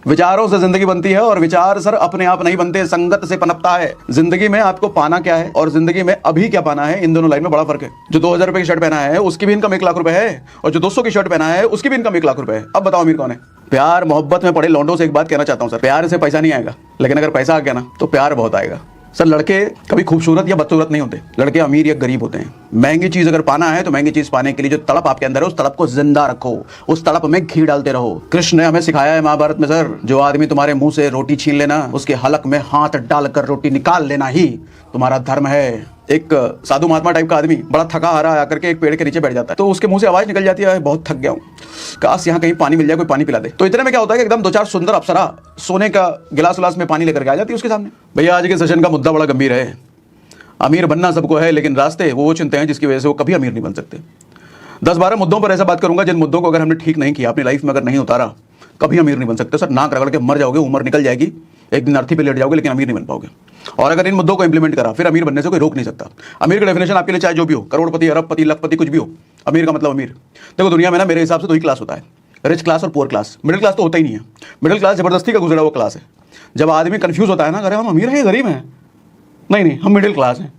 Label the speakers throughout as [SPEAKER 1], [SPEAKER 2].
[SPEAKER 1] विचारों से जिंदगी बनती है और विचार सर अपने आप नहीं बनते, संगत से पनपता है। जिंदगी में आपको पाना क्या है और जिंदगी में अभी क्या पाना है, इन दोनों लाइन में बड़ा फर्क है। जो 2000 रुपए की शर्ट पहना है उसकी भी इनकम 1 लाख रुपए है और जो 200 की शर्ट पहना है उसकी भी इनकम 1 लाख रुपए है। अब बताओ अमीर कौन है? प्यार मोहब्बत में पड़े लौंडों से एक बात कहना चाहता हूं सर, प्यार से पैसा नहीं आएगा, लेकिन अगर पैसा आ गया ना तो प्यार बहुत आएगा। सर लड़के कभी खूबसूरत या बदसूरत नहीं होते, लड़के अमीर या गरीब होते हैं। महंगी चीज अगर पाना है तो महंगी चीज पाने के लिए जो तड़प आपके अंदर है उस तड़प को जिंदा रखो, उस तड़प में घी डालते रहो। कृष्ण ने हमें सिखाया है महाभारत में सर, जो आदमी तुम्हारे मुंह से रोटी छीन लेना उसके हलक में हाथ डालकर रोटी निकाल लेना ही तुम्हारा धर्म है। एक साधु महात्मा टाइप का आदमी बड़ा थका हारा आकर के एक पेड़ के नीचे बैठ जाता है, तो उसके मुंह से आवाज निकल जाती है, बहुत थक गया हूँ, काश यहाँ कहीं पानी मिल जाए, कोई पानी पिला दे। तो इतने में क्या होता है कि एकदम 2-4 सुंदर अप्सरा सोने का गिलास उलास में पानी लेकर के आ जाती है उसके सामने। भैया आज के सेशन का मुद्दा बड़ा गंभीर है। अमीर बनना सबको है, लेकिन रास्ते वो चुनते हैं जिसकी वजह से वो कभी अमीर नहीं बन सकते। 10-12 मुद्दों पर ऐसा बात करूंगा जिन मुद्दों को अगर हमने ठीक नहीं किया, अपनी लाइफ में अगर नहीं उतारा, कभी अमीर नहीं बन सकते सर। नाक रगड़ के मर जाओगे, उम्र निकल जाएगी, एक दिन अर्थी पे लेट जाओगे, लेकिन अमीर नहीं बन पाओगे। और अगर इन मुद्दों को इंप्लीमेंट करा फिर अमीर बनने से कोई रोक नहीं सकता। अमीर का डेफिनेशन आपके लिए चाहे जो भी हो, करोड़पति, अरबपति, लखपति, कुछ भी हो, अमीर का मतलब अमीर। देखो दुनिया में ना मेरे हिसाब से 2 ही क्लास होता है, रिच क्लास और पुअर क्लास। मिडिल क्लास तो होता ही नहीं है। मिडिल क्लास जबरदस्ती का गुजरा हुआ क्लास है। जब आदमी कंफ्यूज होता है ना, अरे हम अमीर हैं गरीब हैं, नहीं हम मिडिल क्लास हैं,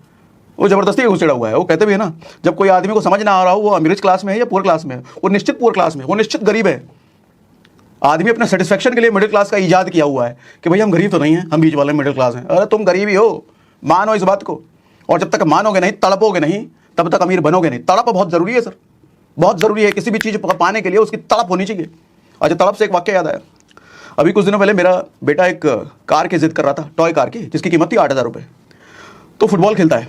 [SPEAKER 1] वो जबरदस्ती का घुसेड़ा हुआ है। वो कहते भी है ना, जब कोई आदमी को समझ ना आ रहा हो वो अमीर क्लास में है या पुअर क्लास में है, वो निश्चित पुअर क्लास में, वो निश्चित गरीब है। आदमी अपने सेटिस्फेक्शन के लिए मिडिल क्लास का इजाद किया हुआ है कि भाई हम गरीब तो नहीं हैं, हम बीच वाले मिडिल क्लास हैं। अरे तुम गरीब ही हो, मानो इस बात को, और जब तक मानोगे नहीं, तड़पोगे नहीं, तब तक अमीर बनोगे नहीं। तड़प बहुत जरूरी है सर, बहुत जरूरी है। किसी भी चीज पाने के लिए उसकी तड़प होनी चाहिए। अच्छा, तड़प से एक वाक्य याद आया। अभी कुछ दिनों पहले मेरा बेटा एक कार की जिद कर रहा था, टॉय कार की, जिसकी कीमत थी 8,000 रुपये। तो फुटबॉल खेलता है,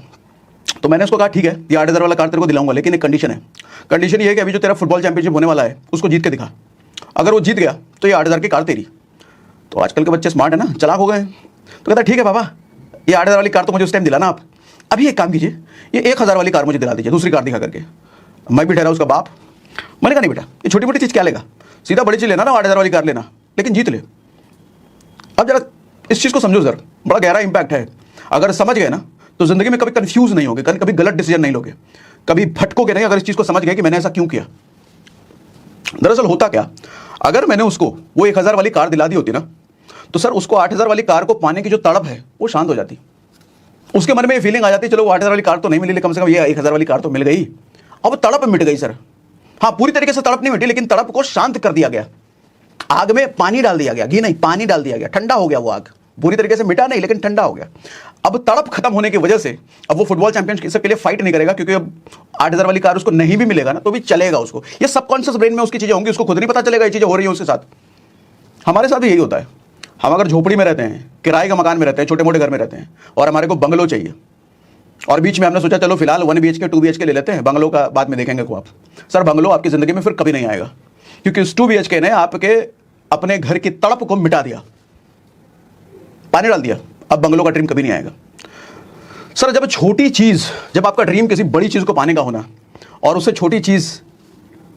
[SPEAKER 1] तो मैंने उसको कहा ठीक है ये 8,000 वाला कार तेरे को दिलाऊंगा, लेकिन एक कंडीशन है। कंडीशन ये है कि अभी जो तेरा फुटबॉल चैंपियनशिप होने वाला है उसको जीत के दिखा। अगर वो जीत गया तो ये 8,000 की कार तेरी। तो आजकल के बच्चे स्मार्ट है ना, चालाक हो गए। तो कहता ठीक है पापा, ये 8,000 वाली कार तो मुझे उस टाइम दिलाना आप। अभी एक काम कीजिए, ये 1,000 वाली कार मुझे दिला दीजिए, दूसरी कार दिखा करके। मैं भी ठहरा उसका बाप। मैंने कहा नहीं बेटा, ये छोटी मोटी चीज़ क्या लेगा, सीधा बड़ी चीज़ लेना ना, 8,000 वाली कार लेना, लेकिन जीत ले। अब जरा इस चीज़ को समझो सर, बड़ा गहरा इंपैक्ट है। अगर समझ गए ना तो जिंदगी में कभी कंफ्यूज नहीं होगे, कभी गलत डिसीजन नहीं लोगे, कभी भटकोगे नहीं। अगर इस चीज़ को समझ गए कि मैंने ऐसा क्यों किया। दरअसल होता क्या, अगर मैंने उसको वो 1,000 वाली कार दिला दी होती ना, तो सर उसको 8,000 वाली कार को पाने की जो तड़प है वो शांत हो जाती। उसके मन में ये फीलिंग आ जाती, चलो वो 8,000 वाली कार तो नहीं मिली, लेकिन कम से कम ये 1,000 वाली कार तो मिल गई। अब तड़प मिट गई सर। हाँ, पूरी तरीके से तड़प नहीं मिटी, लेकिन तड़प को शांत कर दिया गया। आग में पानी डाल दिया गया, घी नहीं पानी डाल दिया गया, ठंडा हो गया वो आग। पूरी तरीके से मिटा नहीं, लेकिन ठंडा हो गया। अब तड़प खत्म होने की वजह से अब वो फुटबॉल चैंपियनशिप के लिए फाइट नहीं करेगा, क्योंकि अब 8,000 वाली कार उसको नहीं भी मिलेगा ना तो भी चलेगा उसको। ये सबकॉन्शियस ब्रेन में उसकी चीजें होंगी, उसको खुद नहीं पता चलेगा ये चीजें हो रही है उसके साथ। हमारे साथ भी यही होता है। हम अगर झोपड़ी में रहते हैं, किराए का मकान में रहते हैं, छोटे मोटे घर में रहते हैं, और हमारे को बंगलो चाहिए, और बीच में हमने सोचा चलो फिलहाल 1 BHK 2 BHK ले लेते हैं, बंगलो का बाद में देखेंगे को आप। सर बंगलो आपकी जिंदगी में फिर कभी नहीं आएगा, क्योंकि उस 2 BHK ने आपके अपने घर की तड़प को मिटा दिया, पानी डाल दिया। अब बंगलो का ड्रीम कभी नहीं आएगा। सर जब छोटी चीज, जब आपका ड्रीम किसी बड़ी चीज को पाने का होना, और उससे छोटी चीज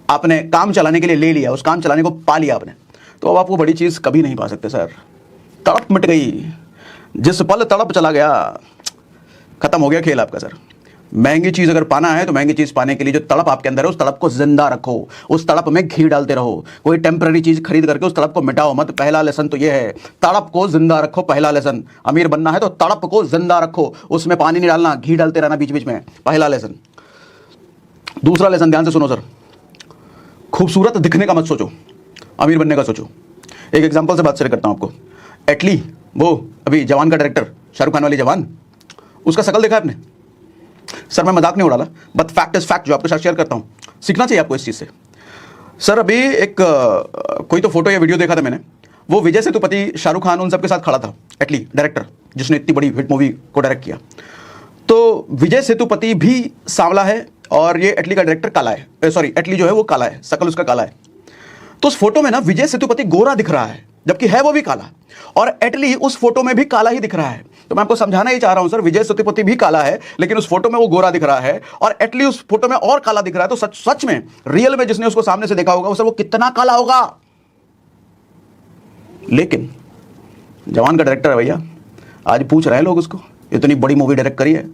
[SPEAKER 1] आपने काम चलाने के लिए ले लिया, उस काम चलाने को पा लिया आपने, तो अब आप वो बड़ी चीज कभी नहीं पा सकते सर। तड़प मिट गई, जिस पल तड़प चला गया खत्म हो गया खेल आपका सर। महंगी चीज अगर पाना है तो महंगी चीज पाने के लिए जो तड़प आपके अंदर है उस तड़प को जिंदा रखो, उस तड़प में घी डालते रहो। कोई टेम्पररी चीज खरीद करके उस तड़प को मिटाओ मत। पहला लेसन तो ये है, तड़प को जिंदा रखो। पहला लेसन, अमीर बनना है तो तड़प को जिंदा रखो, उसमें पानी नहीं डालना, घी डालते रहना बीच बीच में। पहला लेसन। दूसरा लेसन ध्यान से सुनो सर, खूबसूरत दिखने का मत सोचो, अमीर बनने का सोचो। एक एग्जाम्पल से बात शेयर करता हूं आपको। एटली, वो अभी जवान का डायरेक्टर, शाहरुख खान वाली जवान, उसका शकल देखा आपने? सर मैं मजाक नहीं उड़ा रहा, बट फैक्ट इज फैक्ट जो आपके साथ शेयर करता हूं। सीखना चाहिए आपको इस चीज से। सर अभी एक कोई तो फोटो या वीडियो देखा था मैंने, वो विजय सेतुपति, शाहरुख खान, उन सबके साथ खड़ा था। एटली डायरेक्टर जिसने इतनी बड़ी हिट मूवी को डायरेक्ट किया। तो विजय सेतुपति भी सांवला है और ये एटली का डायरेक्टर काला है, सॉरी एटली जो है वो काला है, शकल उसका काला है। तो उस फोटो में ना विजय सेतुपति गोरा दिख रहा है, जबकि है वो भी काला, और एटली उस फोटो में भी काला ही दिख रहा है। तो मैं आपको समझाना ही चाह रहा हूं सर, विजय सेतुपति भी काला है, लेकिन उस फोटो में वो गोरा दिख रहा है, और एटली उस फोटो में और काला दिख रहा है। तो सच में रियल में जिसने उसको सामने से देखा होगा सर वो कितना काला होगा। लेकिन जवान का डायरेक्टर है भैया, आज पूछ रहे हैं लोग उसको, इतनी बड़ी मूवी डायरेक्ट करी है।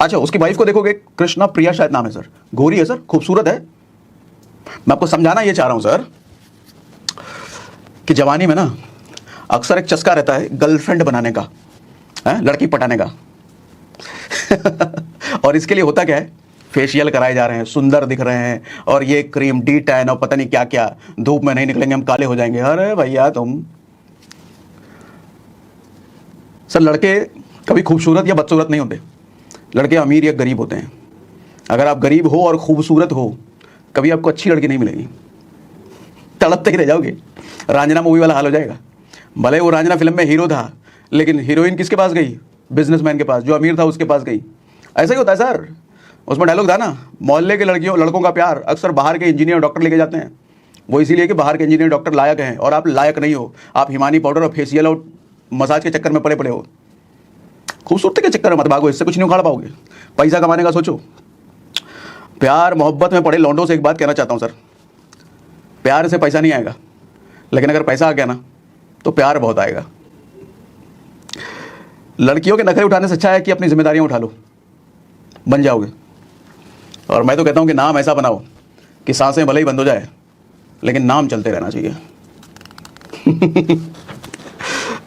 [SPEAKER 1] अच्छा, उसकी वाइफ को देखोगे, कृष्णा प्रिया शायद नाम है सर, गोरी है सर, खूबसूरत है। मैं आपको समझाना ये चाह रहा हूं सर कि जवानी में ना अक्सर एक चस्का रहता है गर्लफ्रेंड बनाने का, है लड़की पटाने का। और इसके लिए होता क्या है, फेशियल कराए जा रहे हैं, सुंदर दिख रहे हैं, और ये क्रीम डी टैन और पता नहीं क्या क्या, धूप में नहीं निकलेंगे हम काले हो जाएंगे। अरे भैया तुम सर, लड़के कभी खूबसूरत या बदसूरत नहीं होते, लड़के अमीर या गरीब होते हैं। अगर आप गरीब हो और खूबसूरत हो, कभी आपको अच्छी लड़की नहीं मिलेगी, तड़पते ही रह जाओगे। रांझना मूवी वाला हाल हो जाएगा। भले वो रांझना फिल्म में हीरो था, लेकिन हीरोइन किसके पास गई, बिजनेसमैन के पास, जो अमीर था उसके पास गई। ऐसा ही होता है सर। उसमें डायलॉग था ना, मोहल्ले के लड़कों का प्यार अक्सर बाहर के इंजीनियर डॉक्टर लेके जाते हैं। वो इसीलिए कि बाहर के इंजीनियर डॉक्टर लायक हैं और आप लायक नहीं हो। आप हिमानी पाउडर और फेशियल और मसाज के चक्कर में पड़े पड़े हो। खूबसूरती के चक्कर में मत भागो, इससे कुछ नहीं उखाड़ पाओगे। पैसा कमाने का सोचो। प्यार मोहब्बत में पड़े लौंडों से एक बात कहना चाहता हूँ सर, प्यार से पैसा नहीं आएगा, लेकिन अगर पैसा आ गया ना तो प्यार बहुत आएगा। लड़कियों के नखरे उठाने से अच्छा है कि अपनी जिम्मेदारियां उठा लो, बन जाओगे। और मैं तो कहता हूं कि नाम ऐसा बनाओ कि सांसें भले ही बंद हो जाए, लेकिन नाम चलते रहना चाहिए।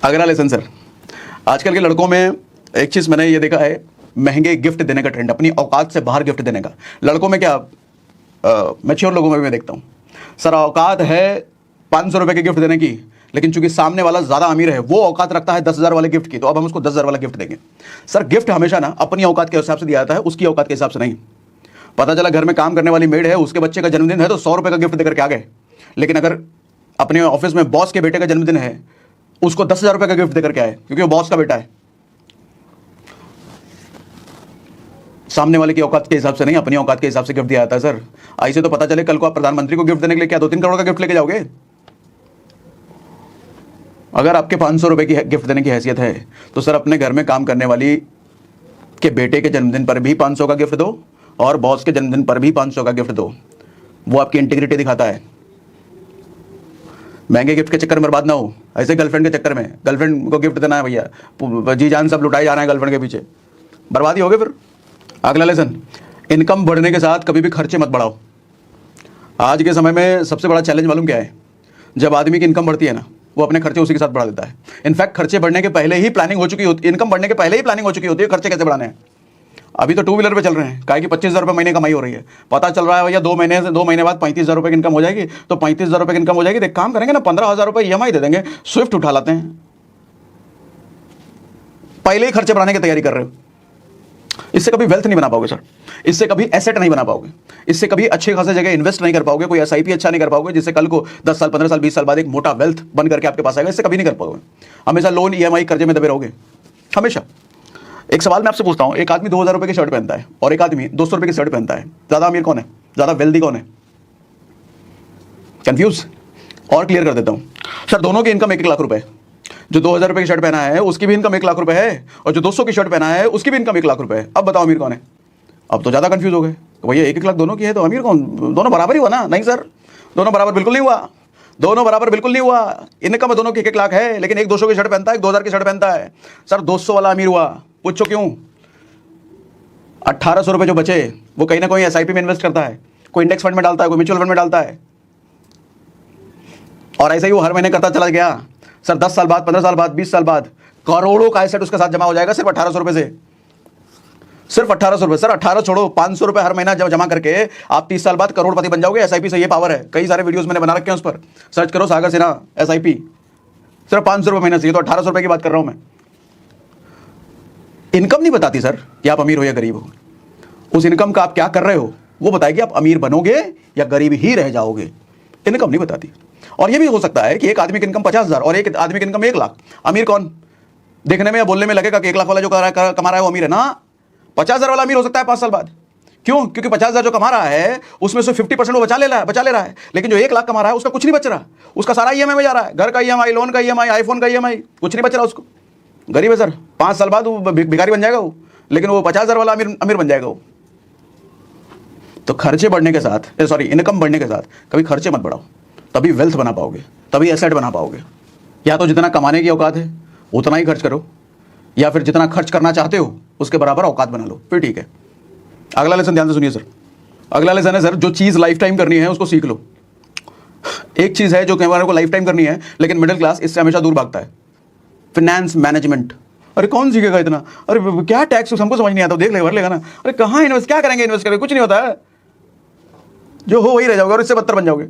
[SPEAKER 1] अगला लेसन सर, आजकल के लड़कों में एक चीज़ मैंने ये देखा है, महंगे गिफ्ट देने का ट्रेंड, अपनी औकात से बाहर गिफ्ट देने का। लड़कों में क्या, मैच्योर लोगों में भी मैं देखता हूँ सर, औकात है 500 रुपये के गिफ्ट देने की, लेकिन चूंकि सामने वाला ज़्यादा अमीर है, वो औकात रखता है 10,000 वाले गिफ्ट की, तो अब हम उसको 10,000 वाला गिफ्ट देंगे। सर गिफ्ट हमेशा ना अपनी औकात के हिसाब से दिया जाता है, उसकी औकात के हिसाब से नहीं। पता चला घर में काम करने वाली मेड है, उसके बच्चे का जन्मदिन है तो 100 रुपये का गिफ्ट देकर के आ गए, लेकिन अगर अपने ऑफिस में बॉस के बेटे का जन्मदिन है, उसको 10,000 रुपये का गिफ्ट देकर के आए, क्योंकि वो बॉस का बेटा है। सामने वाले की औकात के हिसाब से नहीं, अपनी औकात के हिसाब से गिफ्ट दिया जाता है सर। ऐसे तो पता चले कल को आप प्रधानमंत्री को गिफ्ट देने के लिए क्या 2-3 करोड़ का गिफ्ट लेके जाओगे। अगर आपके 500 रुपये की गिफ्ट देने की हैसियत है तो सर अपने घर में काम करने वाली के बेटे के जन्मदिन पर भी 500 का गिफ्ट दो, और बॉस के जन्मदिन पर भी 500 का गिफ्ट दो। वो आपकी इंटीग्रिटी दिखाता है। महंगे गिफ्ट के चक्कर में बर्बाद ना हो। ऐसे गर्लफ्रेंड के चक्कर में, गर्लफ्रेंड को गिफ्ट देना है भैया, जी जान सब लुटाए जा रहे हैं गर्लफ्रेंड के पीछे, बर्बादी हो गई फिर। अगला लेसन, इनकम बढ़ने के साथ कभी भी खर्चे मत बढ़ाओ। आज के समय में सबसे बड़ा चैलेंज मालूम क्या है, जब आदमी की इनकम बढ़ती है ना, वो अपने खर्चे उसी के साथ बढ़ा देता है। इनफैक्ट खर्चे बढ़ने के पहले ही प्लानिंग हो चुकी होती है, इनकम बढ़ने के पहले ही प्लानिंग हो चुकी होती है खर्चे कैसे बढ़ाने हैं। अभी तो 2 व्हीलर पे चल रहे हैं, काहे कि 25,000 रुपये महीने कमाई हो रही है। पता चल रहा है भैया 2 महीने बाद 35,000 रुपये की इनकम हो जाएगी, तो 35,000 रुपये की इनकम हो जाएगी, तो काम करेंगे ना 15,000 रुपये EMI दे देंगे, स्विफ्ट उठा लाते हैं। पहले ही खर्चे बढ़ाने की तैयारी कर रहे हो। इससे कभी वेल्थ नहीं बना पाओगे सर, इससे कभी एसेट नहीं बना पाओगे, इससे कभी अच्छे खासे जगह इन्वेस्ट नहीं कर पाओगे, कोई SIP अच्छा नहीं कर पाओगे जिससे कल को 10 साल 15 साल 20 साल बाद एक मोटा वेल्थ बन करके आपके पास आएगा। इससे कभी नहीं कर पाओगे। हमेशा लोन EMI कर्जे में दबे रहोगे हमेशा। एक सवाल मैं आपसे पूछता हूं, एक आदमी 2,000 रुपये की शर्ट पहनता है और एक आदमी 200 रुपये की शर्ट पहनता है, ज्यादा अमीर कौन है, ज्यादा वेल्दी कौन है? कंफ्यूज? और क्लियर कर देता हूं सर, दोनों की इनकम 1-1 लाख रुपए। जो 2,000 रुपये की शर्ट पहना है उसकी भी इनकम 1 लाख रुपए है, और जो 200 की शर्ट पहना है उसकी भी इनकम 1 लाख रुपए है। अब बताओ अमीर कौन है? अब तो ज्यादा कंफ्यूज हो गए, तो भैया 1-1 लाख दोनों की है तो अमीर कौन? दोनों बराबर ही हुआ ना? नहीं सर, दोनों बराबर बिल्कुल नहीं हुआ, दोनों बराबर बिल्कुल नहीं हुआ। इनकम दोनों की 1-1 लाख है, लेकिन एक 200 की शर्ट पहनता है, एक 2,000 की शर्ट पहनता है। सर 200 वाला अमीर हुआ, पूछो क्यों? 1,800 रुपये जो बचे वो कहीं ना कहीं SIP में इन्वेस्ट करता है, कोई इंडेक्स फंड में डालता है, कोई म्यूचुअल फंड में डालता है, और ऐसे ही वो हर महीने करता चला गया। सर 10 साल बाद, 15 साल बाद, 20 साल बाद करोड़ों का एसेट उसके साथ जमा हो जाएगा सिर्फ 1,800 रुपये से। सिर्फ 1,800 रुपये सर, 18 छोड़ो, 500 रुपये हर महीना जब जमा करके आप 30 साल बाद करोड़पति बन जाओगे। SIP से ये पावर है। कई सारे वीडियोस मैंने बना रखे हैं, उस पर सर्च करो, सागर सिन्हा SIP। सिर्फ 500 रुपये महीने से, तो 1,800 रुपये की बात कर रहा हूं मैं। इनकम नहीं बताती सर कि आप अमीर हो या गरीब हो। उस इनकम का आप क्या कर रहे हो वो बताएगी आप अमीर बनोगे या गरीब ही रह जाओगे। इनकम नहीं बताती। और ये भी हो सकता है कि एक आदमी की इनकम 50,000 और एक आदमी की इनकम 1 लाख। अमीर कौन? देखने में या बोलने में लगेगा कि 1 लाख वाला जो कमा रहा है वो अमीर है ना। 50,000 वाला अमीर हो सकता है 5 साल बाद। क्यों? क्योंकि 50,000 जो कमा रहा है उसमें से 50% वो बचा ले रहा है। लेकिन जो 1 लाख कमा रहा है उसका कुछ नहीं बच रहा, उसका सारा EMI में जा रहा है। घर का EMI, लोन का EMI, आईफोन का EMI, कुछ नहीं बच रहा उसको। गरीब है सर, 5 साल बाद वो भिखारी बन जाएगा वो, लेकिन वो 50,000 वाला अमीर बन जाएगा वो। तो खर्चे बढ़ने के साथ, इनकम बढ़ने के साथ कभी खर्चे मत बढ़ाओ, तभी वेल्थ बना पाओगे, तभी एसेट बना पाओगे। या तो जितना कमाने की औकात है उतना ही खर्च करो, या फिर जितना खर्च करना चाहते हो उसके बराबर औकात बना लो, फिर ठीक है। अगला लेसन ध्यान से सुनिए सर। अगला लेसन है सर, जो चीज़ लाइफ टाइम करनी है उसको सीख लो। एक चीज है जो कि हमारे को लाइफ टाइम करनी है, लेकिन मिडिल क्लास इससे हमेशा दूर भागता है, फाइनेंस मैनेजमेंट। अरे कौन सीखेगा इतना, अरे क्या टैक्स हमको समझ नहीं आता, देख ले भर लेगा ना, अरे कहाँ इन्वेस्ट, क्या करेंगे इन्वेस्ट करके, कुछ नहीं होता है, जो हो वही रह जाओगे और इससे बदतर बन जाओगे।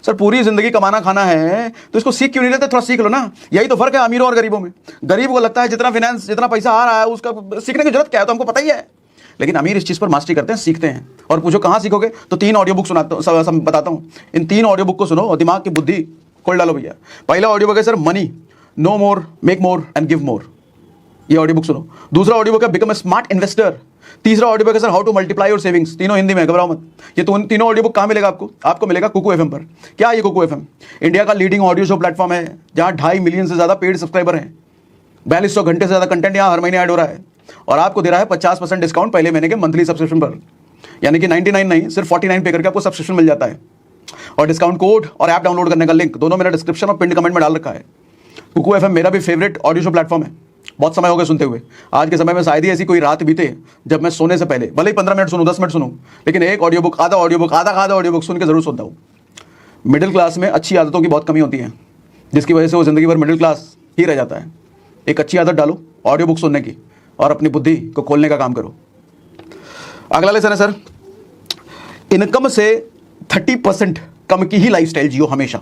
[SPEAKER 1] सर पूरी जिंदगी कमाना खाना है तो इसको सीख क्यों नहीं लेते, थोड़ा सीख लो ना। यही तो फर्क है अमीरों और गरीबों में। गरीब को लगता है जितना फाइनेंस जितना पैसा आ रहा है उसका सीखने की जरूरत क्या है, तो हमको पता ही है। लेकिन अमीर इस चीज पर मास्टरी करते हैं, सीखते हैं। और पूछो कहाँ सीखोगे, तो 3 ऑडियो बुक सुनाता हूँ, बताता हूँ। इन 3 ऑडियो बुक को सुनो और दिमाग की बुद्धि खोल डालो भैया। पहला ऑडियो बुक है sir money, know more, make more and give more, ये ऑडियो बुक सुनो। दूसरा ऑडियो बुक है बिकम ए स्मार्ट इन्वेस्टर। तीसरा ऑडियो बुक है sir how to multiply your savings, तीनों हिंदी में, घबराओ मत। ये तीनों ऑडियो बुक कहाँ मिलेगा आपको, आपको मिलेगा कुकू एफएम पर। क्या ये कुकू एफएम इंडिया का लीडिंग ऑडियो शो प्लेटफॉर्म है, जहाँ 2.5 मिलियन से ज्यादा पेड सब्सक्राइबर हैं, 4200 घंटे से ज्यादा कंटेंट यहाँ हर महीने ऐड हो रहा है, और आपको दे रहा है 50% डिस्काउंट पहले महीने के मंथली सब्सक्रिप्शन पर। यानी कि 99 नहीं, सिर्फ 49 पे करके आपको सब्सक्रिप्शन मिल जाता है। और डिस्काउंट कोड और ऐप डाउनलोड करने का लिंक दोनों मेरा डिस्क्रिप्शन और पिन कमेंट में डाल रखा है। कुकू एफएम मेरा भी फेवरेट ऑडियो शो प्लेटफॉर्म है, बहुत समय हो गया सुनते हुए। आज के समय में शायद ही ऐसी कोई रात बीते जब मैं सोने से पहले भले ही 15 मिनट सुनूं, 10 मिनट सुनूं, लेकिन एक ऑडियो बुक, आधा ऑडियो बुक सुन के जरूर सुनता हूं। मिडिल क्लास में अच्छी आदतों की बहुत कमी होती है, जिसकी वजह से वो जिंदगी भर मिडिल क्लास ही रह जाता है। एक अच्छी आदत डालो ऑडियो बुक सुनने की और अपनी बुद्धि को खोलने का काम करो। अगला लेसन है सर, इनकम से 30% कम की ही लाइफस्टाइल जियो हमेशा।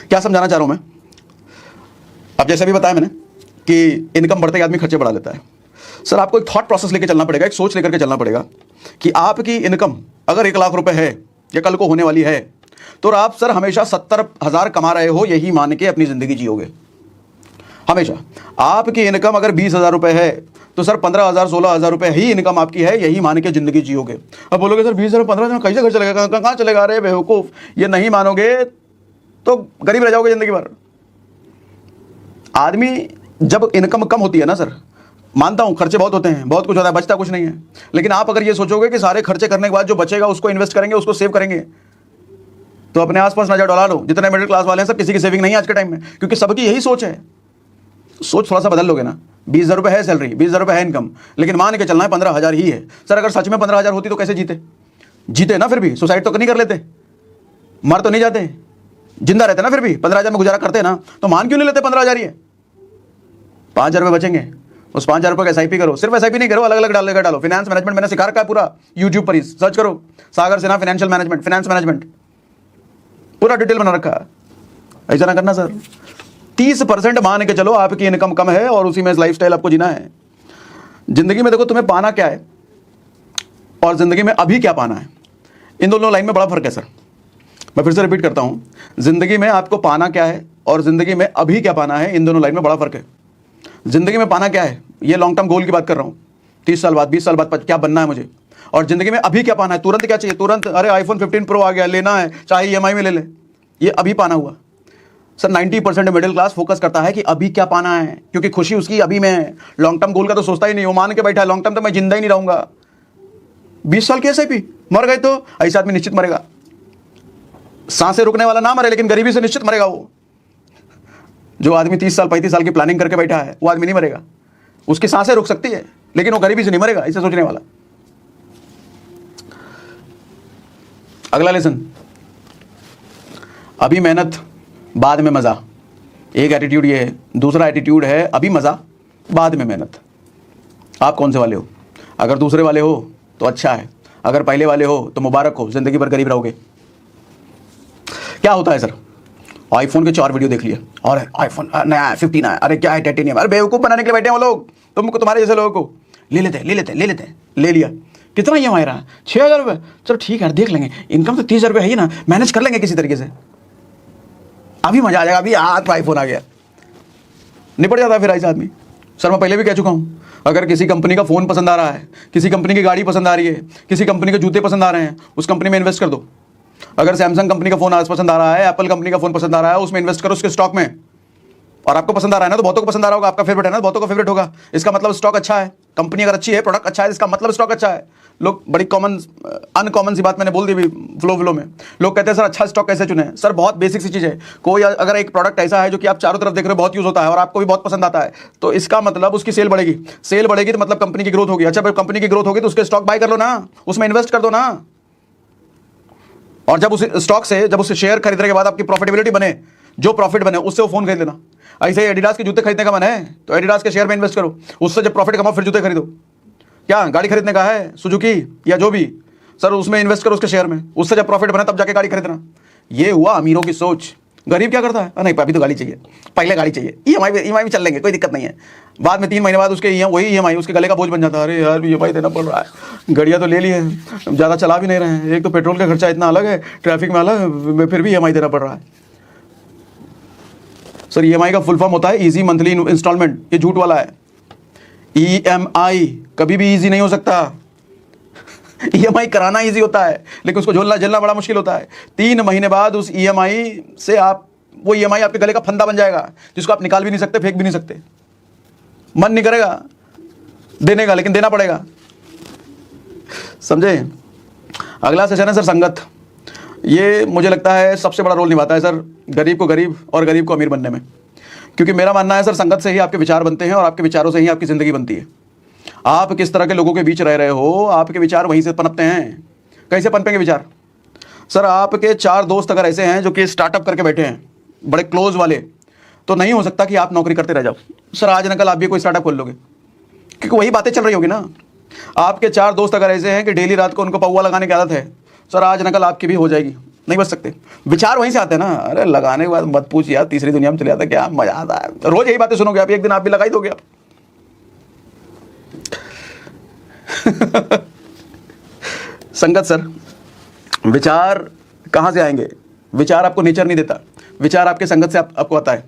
[SPEAKER 1] क्या समझाना चाह रहा हूं मैं, अब जैसे भी बताया मैंने कि इनकम बढ़ते ही आदमी खर्चे बढ़ा लेता है। सर आपको एक थॉट प्रोसेस लेके चलना पड़ेगा, एक सोच लेकर के चलना पड़ेगा कि आपकी इनकम अगर 1 लाख रुपए है या कल को होने वाली है, तो आप सर हमेशा 70,000 कमा रहे हो यही मान के अपनी जिंदगी जियोगे। हमेशा आपकी इनकम अगर 20,000 रुपए है तो सर 15,000 16,000 रुपए ही इनकम आपकी है यही मान के जिंदगी जियोगे। अब बोलोगे सर 20,000 15,000 कैसे घर चलेगा, कहाँ चलेगा, अरे बेवकूफ, ये नहीं मानोगे तो गरीब रह जाओगे जिंदगी भर। आदमी जब इनकम कम होती है ना सर, मानता हूं खर्चे बहुत होते हैं, बहुत कुछ होता है, बचता कुछ नहीं है, लेकिन आप अगर ये सोचोगे कि सारे खर्चे करने के बाद जो बचेगा उसको इन्वेस्ट करेंगे, उसको सेव करेंगे, तो अपने आसपास नजर डोला लो। जितने मिडिल क्लास वाले हैं सब किसी की सेविंग नहीं है आज के टाइम में, क्योंकि सबकी यही सोच है। सोच थोड़ा सा बदल लोगे ना, 20,000 रुपए है सैलरी, 20,000 रुपए है इनकम, लेकिन मान के चलना है 15,000 ही है। सर अगर सच में 15,000 होती तो कैसे जीते ना, फिर भी सुसाइड तो नहीं कर लेते, मर तो नहीं जाते, जिंदा रहते ना, फिर भी 15,000 में गुजारा करते ना, तो मान क्यों नहीं लेते 15,000 ही है। 5,000 रुपये बचेंगे, उस 5,000 रुपये का एसआईपी करो, सिर्फ एसआईपी नहीं करो, अलग अलग डालो। फाइनेंस मैनेजमेंट मैंने सिखा रखा है पूरा, यूट्यूब पर ही सर्च करो, Sagar Sinha financial management, finance management पूरा डिटेल बना रखा है। ऐसा ना करना सर, 30% मान के चलो आपकी इनकम कम है और उसी में लाइफस्टाइल आपको जीना है। जिंदगी में देखो तुम्हें पाना क्या है और जिंदगी में अभी क्या पाना है, इन दोनों लाइन में बड़ा फर्क है सर। मैं फिर से रिपीट करता हूं, जिंदगी में आपको पाना क्या है और जिंदगी में अभी क्या पाना है, इन दोनों लाइन में बड़ा फर्क है। जिंदगी में पाना क्या है, ये लॉन्ग टर्म गोल की बात कर रहा हूं, 30 साल बाद 20 साल बाद क्या बनना है मुझे, और जिंदगी में अभी क्या पाना है, तुरंत क्या चाहिए, तुरंत अरे आईफोन 15 प्रो आ गया लेना है, चाहे ईएमआई में ले ले, ये अभी पाना हुआ। सर 90% मिडिल क्लास फोकस करता है कि अभी क्या पाना है, क्योंकि खुशी उसकी अभी में है। लॉन्ग टर्म गोल का तो सोचता ही नहीं, वो मान के बैठा है लॉन्ग टर्म तो मैं जिंदा ही नहीं रहूंगा। 20 साल कैसे भी मर गए तो ऐसा आदमी निश्चित मरेगा। सांसें रुकने वाला ना मरे, लेकिन गरीबी से निश्चित मरेगा वो। जो आदमी 30 साल 35 साल की प्लानिंग करके बैठा है वो आदमी नहीं मरेगा, उसकी सांसें रुक सकती है लेकिन वो गरीबी से नहीं मरेगा, इसे सोचने वाला। अगला लेसन, अभी मेहनत बाद में मजा। एक एटीट्यूड ये है, दूसरा एटीट्यूड है अभी मजा बाद में मेहनत। आप कौन से वाले हो? अगर दूसरे वाले हो तो अच्छा है, अगर पहले वाले हो तो मुबारक हो, जिंदगी भर गरीब रहोगे। क्या होता है सर, आईफोन के 4 वीडियो देख लिए और आईफोन नया 15 आया, अरे क्या है टाइटेनियम, अरे बेवकूफ बनाने के लिए बैठे हैं वो लोग, तुमको तुम्हारे जैसे लोगों को ले लेते ले लिया। कितना ये हमारा 6,000 रुपये, चलो ठीक है देख लेंगे, इनकम तो 30,000 रुपये है ही ना, मैनेज कर लेंगे किसी तरीके से, अभी मजा आ जाएगा, अभी हाथ पर आईफोन आ गया, निपट जाता है फिर ऐसा आदमी। सर मैं पहले भी कह चुका हूँ, अगर किसी कंपनी का फ़ोन पसंद आ रहा है, किसी कंपनी की गाड़ी पसंद आ रही है, किसी कंपनी के जूते पसंद आ रहे हैं, उस कंपनी में इन्वेस्ट कर दो। अगर सैमसंग कंपनी का फ़ोन आज पसंद आ रहा है, एप्पल कंपनी का फ़ोन पसंद आ रहा है, उसमें इन्वेस्ट करो उसके स्टॉक में। और आपको पसंद आ रहा है ना तो बहुतों को पसंद आ रहा होगा, आपका फेवरेट है ना, बहुतों को फेवरेट होगा, इसका मतलब स्टॉक अच्छा है। कंपनी अगर अच्छी है, प्रोडक्ट अच्छा है, इसका मतलब स्टॉक अच्छा है। लोग बड़ी अनकॉमन सी बात मैंने बोल दी भी फ्लो में, लोग कहते हैं सर अच्छा स्टॉक कैसे चुने। सर बहुत बेसिक सी चीज़ है, कोई अगर एक प्रोडक्ट ऐसा है जो कि आप चारों तरफ देख रहे हो बहुत यूज़ होता है और आपको भी बहुत पसंद आता है, तो इसका मतलब उसकी सेल बढ़ेगी तो मतलब कंपनी की ग्रोथ होगी। अच्छा कंपनी की ग्रोथ होगी तो उसके स्टॉक बाय कर लो ना, उसमें इन्वेस्ट कर दो ना। और जब उस स्टॉक से, जब उसे शेयर खरीदने के बाद आपकी प्रॉफिटेबिलिटी बने, जो प्रॉफिट बने उससे वो फोन खरीद लेना। ऐसे ही एडिडास के जूते खरीदने का मन है तो एडिडास के शेयर में इन्वेस्ट करो, उससे जब प्रॉफिट कमाओ फिर जूते खरीदो। क्या गाड़ी खरीदने का है सुजुकी या जो भी, सर उसमें इन्वेस्ट करो उसके शेयर में, उससे जब प्रॉफिट बने तब जाके गाड़ी खरीदना। ये हुआ अमीरों की सोच। गरीब क्या करता है, नहीं अभी तो गाड़ी चाहिए, पहले गाड़ी चाहिए, ईएमआई भी चल लेंगे, कोई दिक्कत नहीं है। बाद में 3 महीने बाद उसके वही ईएमआई उसके गले का बोझ बन जाता है। अरे यार ईएमआई देना पड़ रहा है, गाड़ियाँ तो ले ली है, ज़्यादा चला भी नहीं रहे हैं, एक तो पेट्रोल का खर्चा इतना अलग है, ट्रैफिक में अलग, फिर भी ईएमआई देना पड़ रहा है। सर ईएमआई का फुल फॉर्म होता है इजी मंथली इंस्टॉलमेंट, ये झूठ वाला है। ईएमआई कभी भी इजी नहीं हो सकता। ईएमआई कराना इजी होता है लेकिन उसको झेलना बड़ा मुश्किल होता है। 3 महीने बाद उस ईएमआई से वो ईएमआई आपके गले का फंदा बन जाएगा जिसको आप निकाल भी नहीं सकते, फेंक भी नहीं सकते। मन नहीं करेगा देने का लेकिन देना पड़ेगा, समझे। अगला सेशन है सर संगत। ये मुझे लगता है सबसे बड़ा रोल निभाता है सर गरीब को गरीब और गरीब को अमीर बनने में, क्योंकि मेरा मानना है सर संगत से ही आपके विचार बनते हैं और आपके विचारों से ही आपकी ज़िंदगी बनती है। आप किस तरह के लोगों के बीच रह रहे हो, आपके विचार वहीं से पनपते हैं। कैसे पनपेंगे विचार? सर आपके 4 दोस्त अगर ऐसे हैं जो कि स्टार्टअप करके बैठे हैं, बड़े क्लोज वाले, तो नहीं हो सकता कि आप नौकरी करते रह जाओ। सर आज न कल आप भी कोई स्टार्टअप खोल लोगे, क्योंकि वही बातें चल रही होगी ना। आपके 4 दोस्त अगर ऐसे हैं कि डेली रात को उनको पौवा लगाने की आदत है, सर आज न कल आपकी भी हो जाएगी, नहीं बच सकते। विचार वहीं से आते हैं ना। अरे लगाने के बाद मत पूछ यार, तीसरी दुनिया में चले जाता है, क्या मजा आता है। रोज यही बातें सुनोगे आप, एक दिन आप भी लगा ही दोगे आप। संगत सर, विचार कहाँ से आएंगे? विचार आपको नेचर नहीं देता, विचार आपके संगत से आपको आता है।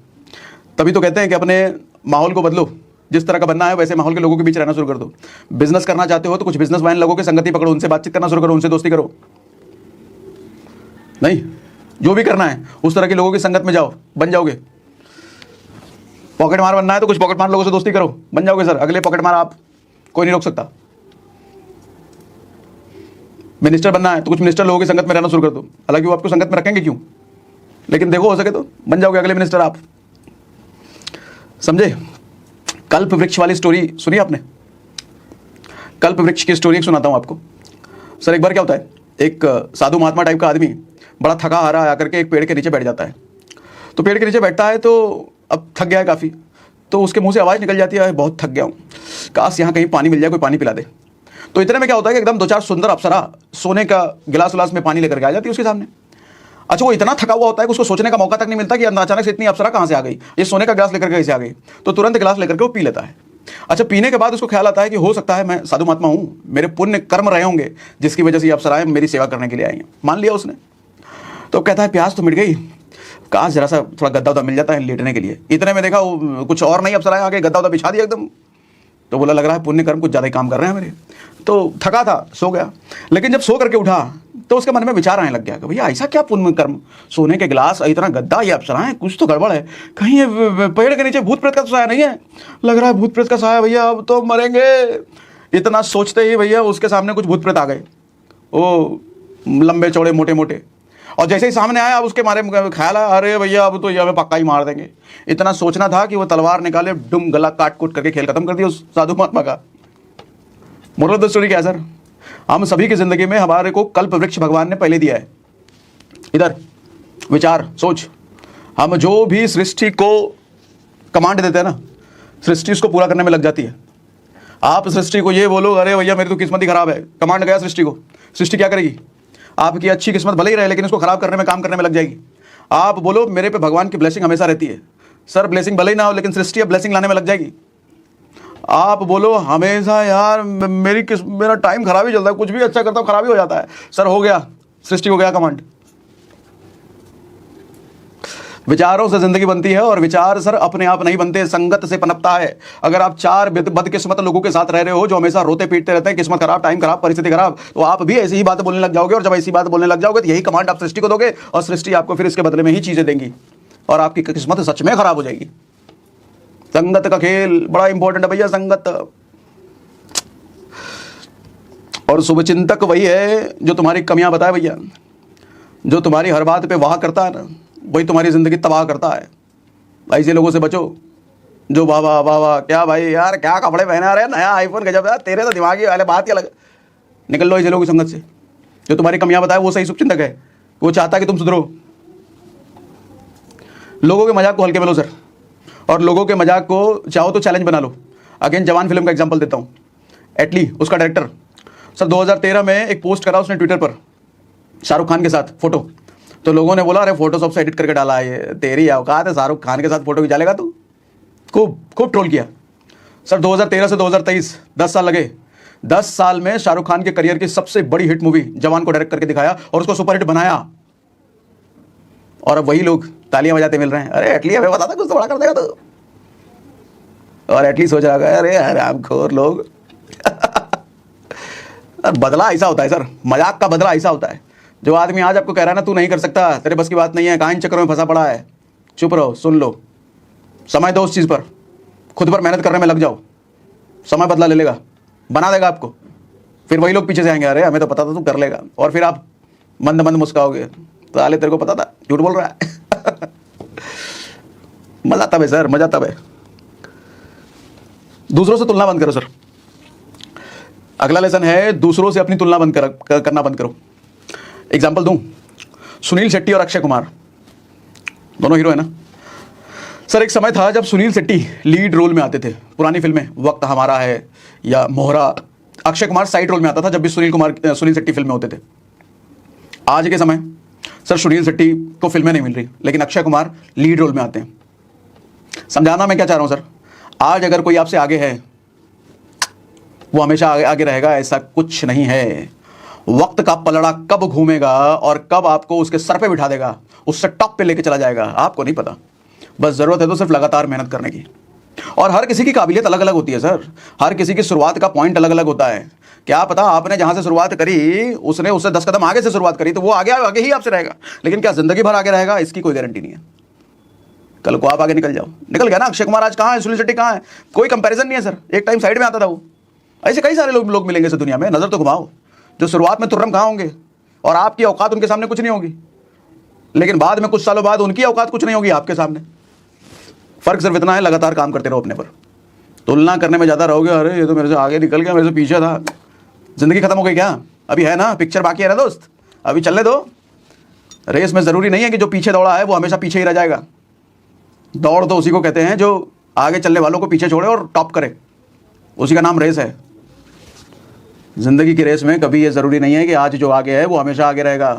[SPEAKER 1] तभी तो कहते हैं कि अपने माहौल को बदलो, जिस तरह का बनना है वैसे माहौल के लोगों के बीच रहना शुरू कर दो। बिजनेस करना चाहते हो तो कुछ बिजनेसमैन लोगों की संगति पकड़ो, उनसे बातचीत करना शुरू करो, उनसे दोस्ती करो। नहीं, जो भी करना है उस तरह के लोगों की संगत में जाओ, बन जाओगे। पॉकेट मार बनना है तो कुछ पॉकेट मार लोगों से दोस्ती करो, बन जाओगे सर। अगले पॉकेट मार आप कोई नहीं रोक सकता। मिनिस्टर बनना है तो कुछ मिनिस्टर लोगों की संगत में रहना शुरू कर दो, हालांकि वो आपको संगत में रखेंगे क्यों, लेकिन देखो हो सके तो बन जाओगे अगले मिनिस्टर आप, समझे। कल्प वृक्ष वाली स्टोरी सुनी आपने? कल्प वृक्ष की स्टोरी सुनाता हूं आपको। सर एक बार क्या होता है, एक साधु महात्मा टाइप का आदमी बड़ा थका हारा आकर के एक पेड़ के नीचे बैठ जाता है। तो पेड़ के नीचे बैठता है तो अब थक गया है काफ़ी, तो उसके मुंह से आवाज़ निकल जाती है, बहुत थक गया हूँ, काश यहाँ कहीं पानी मिल जाए, कोई पानी पिला दे। तो इतने में क्या होता है कि एकदम 2-4 सुंदर अप्सरा सोने का गिलास उलास में पानी लेकर के आ जाती है उसके सामने। अच्छा वो इतना थका हुआ होता है कि उसको सोचने का मौका तक नहीं मिलता कि अचानक से इतनी अप्सरा कहाँ से आ गई, ये सोने का गिलास लेकर के कैसे आ गई। तो तुरंत गिलास लेकर के वो पी लेता है। अच्छा पीने के बाद उसको ख्याल आता है कि हो सकता है मैं साधु महात्मा हूँ, मेरे पुण्य कर्म रहे होंगे जिसकी वजह से ये अप्सराएं मेरी सेवा करने के लिए आई हैं। मान लिया उसने। तो कहता है प्यास तो मिट गई, काश जरा सा थोड़ा गद्दा उद्दा मिल जाता है लेटने के लिए। इतने में देखा वो कुछ और नहीं अप्सराएं आगे, गद्दा उद्दा बिछा दिया एकदम। तो बोला लग रहा है पुण्य कर्म कुछ ज़्यादा ही काम कर रहे हैं मेरे। तो थका था, सो गया। लेकिन जब सो करके उठा तो उसके मन में विचार आने लग गया कि भैया ऐसा क्या पुण्य कर्म, सोने के गिलास, इतना गद्दा, ये अप्सराएं, कुछ तो गड़बड़ है। कहीं ये पेड़ के नीचे भूत प्रेत का साया नहीं है? लग रहा है भूत प्रेत का साया, भैया अब तो मरेंगे। इतना सोचते ही भैया उसके सामने कुछ भूत प्रेत आ गए, वो लंबे चौड़े मोटे मोटे। और जैसे ही सामने आया अब उसके मारे ख्याल आया अरे भैया अब तो ये हमें पक्का ही मार देंगे। इतना सोचना था कि वो तलवार निकाले, डुम गला काट कूट करके खेल खत्म कर दिया उस साधु महात्मा का। मोरल ऑफ द स्टोरी क्या है सर? हम सभी की जिंदगी में हमारे को कल्प वृक्ष भगवान ने पहले दिया है। इधर विचार, सोच। हम जो भी सृष्टि को कमांड देते हैं ना, सृष्टि उसको पूरा करने में लग जाती है। आप सृष्टि को ये बोलो अरे भैया मेरी तो किस्मत ही खराब है, कमांड गया सृष्टि को, सृष्टि क्या करेगी? आपकी अच्छी किस्मत भले ही रहे लेकिन इसको खराब करने में, काम करने में लग जाएगी। आप बोलो मेरे पे भगवान की ब्लेसिंग हमेशा रहती है, सर ब्लेसिंग भले ही ना हो लेकिन सृष्टि अब ब्लेसिंग लाने में लग जाएगी। आप बोलो हमेशा यार मेरा टाइम खराब ही चलता है, कुछ भी अच्छा करता हूँ खराब ही हो जाता है, सर हो गया, सृष्टि को गया कमांड। विचारों से जिंदगी बनती है और विचार सर अपने आप नहीं बनते, संगत से पनपता है। अगर आप 4 बदकिस्मत लोगों के साथ रह रहे हो जो हमेशा रोते पीटते रहते हैं, किस्मत खराब, टाइम खराब, परिस्थिति खराब, तो आप भी ऐसी ही बातें बोलने लग जाओगे। और जब ऐसी बात बोलने लग जाओगे तो यही कमांड आप सृष्टि को दोगे और सृष्टि आपको फिर इसके बदले में ही चीजें देंगी और आपकी किस्मत सच में खराब हो जाएगी। संगत का खेल बड़ा इंपॉर्टेंट है भैया, संगत। और शुभचिंतक वही है जो तुम्हारी कमियां बताए भैया, जो तुम्हारी हर बात पे वाह करता है ना, वही तुम्हारी जिंदगी तबाह करता है। ऐसे लोगों से बचो जो वाह वाह वाह वाह, क्या भाई यार क्या कपड़े पहने आ रहे हैं, नया आईफोन गजब है, तेरे तो दिमागी वाले बात ही अलग। निकल लो ऐसे लोगों की संगत से। जो तुम्हारी कमियां बताए वो सही शुभचिंतक है, वो चाहता है कि तुम सुधरो। लोगों के मजाक को हल्के में लो सर, और लोगों के मजाक को चाहो तो चैलेंज बना लो। अगेन जवान फिल्म का एग्जांपल देता हूं। एटली उसका डायरेक्टर सर 2013 में एक पोस्ट करा उसने ट्विटर पर शाहरुख खान के साथ फोटो, तो लोगों ने बोला अरे फोटोशॉप से एडिट करके डाला है, ये तेरी औकात है शाहरुख खान के साथ फोटो खिंचा लेगा तू। खूब खूब ट्रोल किया सर। 2013 से 2023 10 साल लगे। 10 साल में शाहरुख खान के करियर की सबसे बड़ी हिट मूवी जवान को डायरेक्ट करके दिखाया और उसको सुपर हिट बनाया, और अब वही लोग तालियां बजाते मिल रहे हैं। अरे एटली हमें पता था कुछ तो बड़ा कर देगा तू, और एटली सोच रहा है अरे हरामखोर लोग। बदला ऐसा होता है सर, मजाक का बदला ऐसा होता है। जो आदमी आज आपको कह रहा है ना तू नहीं कर सकता, तेरे बस की बात नहीं है, कहाँ इन चक्करों में फंसा पड़ा है, चुप रहो, सुन लो, समय दो उस चीज़ पर, खुद पर मेहनत करने में लग जाओ, समय बदला ले लेगा, बना देगा आपको। फिर वही लोग पीछे से आएंगे अरे हमें तो पता था तू कर लेगा, और फिर आप मंद मंद मुस्काओगे तो आले तेरे को पता था, झूठ बोल रहा है। मजा तब है सर, मजा तब है। दूसरों से तुलना बंद करो सर। अगला लेसन है दूसरों से अपनी तुलना बंद करना बंद करो। एग्जाम्पल दूं, सुनील शेट्टी और अक्षय कुमार दोनों हीरो है ना सर। एक समय था जब सुनील शेट्टी लीड रोल में आते थे पुरानी फिल्में, वक्त हमारा है या मोहरा। अक्षय कुमार साइड रोल में आता था जब भी सुनील शेट्टी फिल्म में होते थे। आज के समय सर सुनील शेट्टी को फिल्में नहीं मिल रही, लेकिन अक्षय कुमार लीड रोल में आते हैं। समझाना मैं क्या चाह रहा हूं सर, आज अगर कोई आपसे आगे है वो हमेशा आगे रहेगा, ऐसा कुछ नहीं है। वक्त का पलड़ा कब घूमेगा और कब आपको उसके सर पे बिठा देगा, उससे टॉप पे लेके चला जाएगा, आपको नहीं पता। बस जरूरत है तो सिर्फ लगातार मेहनत करने की। और हर किसी की काबिलियत अलग अलग होती है सर, हर किसी की शुरुआत का पॉइंट अलग अलग होता है। क्या पता आपने जहां से शुरुआत करी उसने उससे 10 कदम आगे से शुरुआत करी, तो वो आगे आगे ही आपसे रहेगा। लेकिन क्या जिंदगी भर आगे रहेगा, इसकी कोई गारंटी नहीं है। कल को आप आगे निकल जाओ, निकल गया ना। अक्षय कुमार आज कहाँ है, सुनील शेट्टी कहाँ है, कोई कंपैरिजन नहीं है सर। एक टाइम साइड में आता था वो। ऐसे कई सारे लोग मिलेंगे इस दुनिया में, नजर तो घुमाओ, जो शुरुआत में तुर्रम कहाँ होंगे और आपकी औकात उनके सामने कुछ नहीं होगी, लेकिन बाद में कुछ सालों बाद उनकी औकात कुछ नहीं होगी आपके सामने। फर्क सिर्फ इतना है, लगातार काम करते रहो अपने पर। तुलना करने में ज़्यादा रहोगे, अरे ये तो मेरे से आगे निकल गया, मेरे से पीछे था, जिंदगी खत्म हो गई क्या? अभी है ना, पिक्चर बाकी है ना दोस्त, अभी चलने दो। रेस में ज़रूरी नहीं है कि जो पीछे दौड़ा है वो हमेशा पीछे ही रह जाएगा। दौड़ तो उसी को कहते हैं जो आगे चलने वालों को पीछे छोड़े और टॉप करे, उसी का नाम रेस है। जिंदगी की रेस में कभी ये ज़रूरी नहीं है कि आज जो आगे है वो हमेशा आगे रहेगा।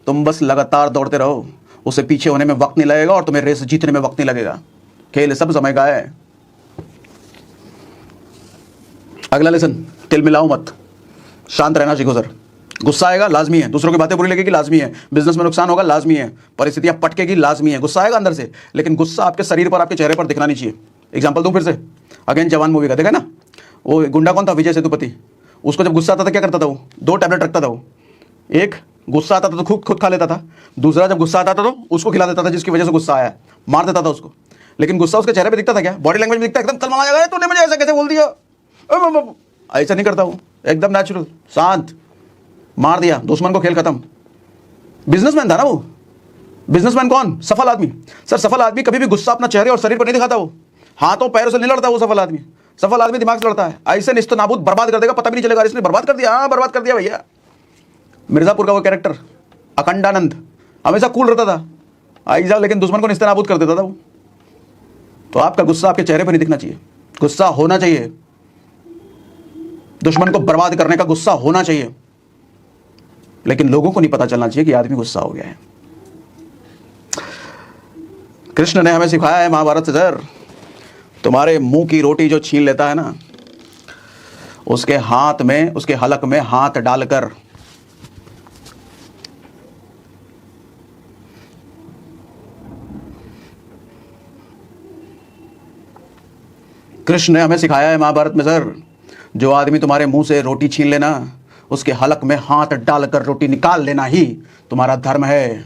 [SPEAKER 1] तुम बस लगातार दौड़ते रहो, उसे पीछे होने में वक्त नहीं लगेगा और तुम्हें रेस जीतने में वक्त नहीं लगेगा। खेल सब समय का है। अगला लेसन, तिल मिलाओ मत, शांत रहना सीखो सर। गुस्सा आएगा लाजमी है, दूसरों की बातें बुरी लगेगी लाजमी है, बिजनेस में नुकसान होगा लाजमी है, परिस्थितियां पटकेगी लाजमी है, गुस्सा आएगा अंदर से, लेकिन गुस्सा आपके शरीर पर, आपके चेहरे पर दिखना नहीं चाहिए। एग्जांपल दूं फिर से, अगेन जवान मूवी का, देखा ना, वो गुंडा कौन था, विजय सेतुपति। उसको जब गुस्सा आता था क्या करता था वो, 2 टैबलेट रखता था वो। एक गुस्सा आता था तो खुद खा लेता था, दूसरा जब गुस्सा आता था तो उसको खिला देता था जिसकी वजह से गुस्सा आया, मार देता था उसको। लेकिन गुस्सा उसके चेहरे पे दिखता था क्या, बॉडी लैंग्वेज में दिखता, एकदम कल मारा जाएगा, तूने मुझे ऐसा कैसे बोल दिया, ऐसा नहीं करता हूँ, एकदम नेचुरल, शांत, मार दिया, दुश्मन को, खेल खत्म। बिजनेसमैन था ना वो। बिजनेसमैन कौन, सफल आदमी। सर सफल आदमी कभी भी गुस्सा अपना चेहरे और शरीर पर नहीं दिखाता, वो हाथों पैरों से नहीं लड़ता। वो सफल आदमी, सफल आदमी दिमाग से लड़ता है। ऐसे निस्त नाबूद बर्बाद कर देगा, पता भी नहीं चलेगा इसने बर्बाद कर दिया। हाँ बर्बाद कर दिया भैया। मिर्जापुर का वो कैरेक्टर अखंडानंद हमेशा कूल रहता था, ऐसा, लेकिन दुश्मन को निस्त नाबूद कर देता था वो। तो आपका गुस्सा आपके चेहरे पर नहीं दिखना चाहिए, गुस्सा होना चाहिए, दुश्मन को बर्बाद करने का गुस्सा होना चाहिए, लेकिन लोगों को नहीं पता चलना चाहिए कि आदमी गुस्सा हो गया है। कृष्ण ने हमें सिखाया है महाभारत से, सर तुम्हारे मुंह की रोटी जो छीन लेता है ना, उसके हाथ में, उसके हलक में हाथ डालकर कृष्ण ने हमें सिखाया है महाभारत में, सर जो आदमी तुम्हारे मुंह से रोटी छीन लेना, उसके हलक में हाथ डालकर रोटी निकाल लेना ही तुम्हारा धर्म है।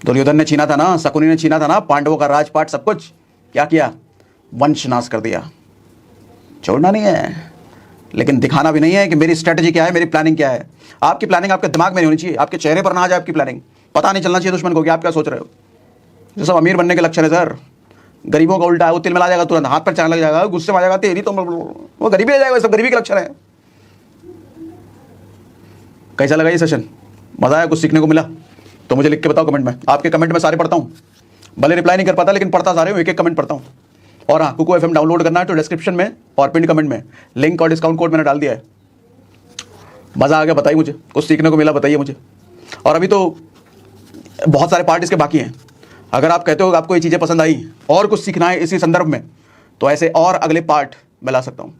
[SPEAKER 1] दुर्योधन ने छीना था ना, शकुनी ने छीना था ना पांडवों का राजपाट, सब कुछ क्या किया, वंश नाश कर दिया। छोड़ना नहीं है, लेकिन दिखाना भी नहीं है कि मेरी स्ट्रेटजी क्या है, मेरी प्लानिंग क्या है। आपकी प्लानिंग आपके दिमाग में नहीं होनी चाहिए, आपके चेहरे पर ना आ जाए आपकी प्लानिंग। पता नहीं चलना चाहिए दुश्मन को कि आप क्या सोच रहे हो। ये सब अमीर बनने के लक्षण है सर। गरीबों का उल्टा है, वो तिल मिला जाएगा, तुरंत हाथ पर चलने लग जाएगा, गुस्से में आ जाएगा, तेरी तो वो गरीबी आ जाएगा। सब गरीबी के लक्षण है। कैसा लगा ये सेशन? मजा आया, कुछ सीखने को मिला? तो मुझे लिख के बताओ कमेंट में। आपके कमेंट में सारे पढ़ता हूँ, भले रिप्लाई नहीं कर पाता लेकिन पढ़ता सारे हूँ, एक एक कमेंट पढ़ता हूँ। और हाँ, कुकू FM डाउनलोड करना है तो डिस्क्रिप्शन में और पिन कमेंट में लिंक और डिस्काउंट कोड मैंने डाल दिया है। मज़ा आ गया? बताइए मुझे, कुछ सीखने को मिला बताइए मुझे। और अभी तो बहुत सारे पार्ट इसके बाकी हैं। अगर आप कहते हो कि आपको ये चीज़ें पसंद आई और कुछ सीखना है इसी संदर्भ में, तो ऐसे और अगले पार्ट मैं ला सकता हूँ।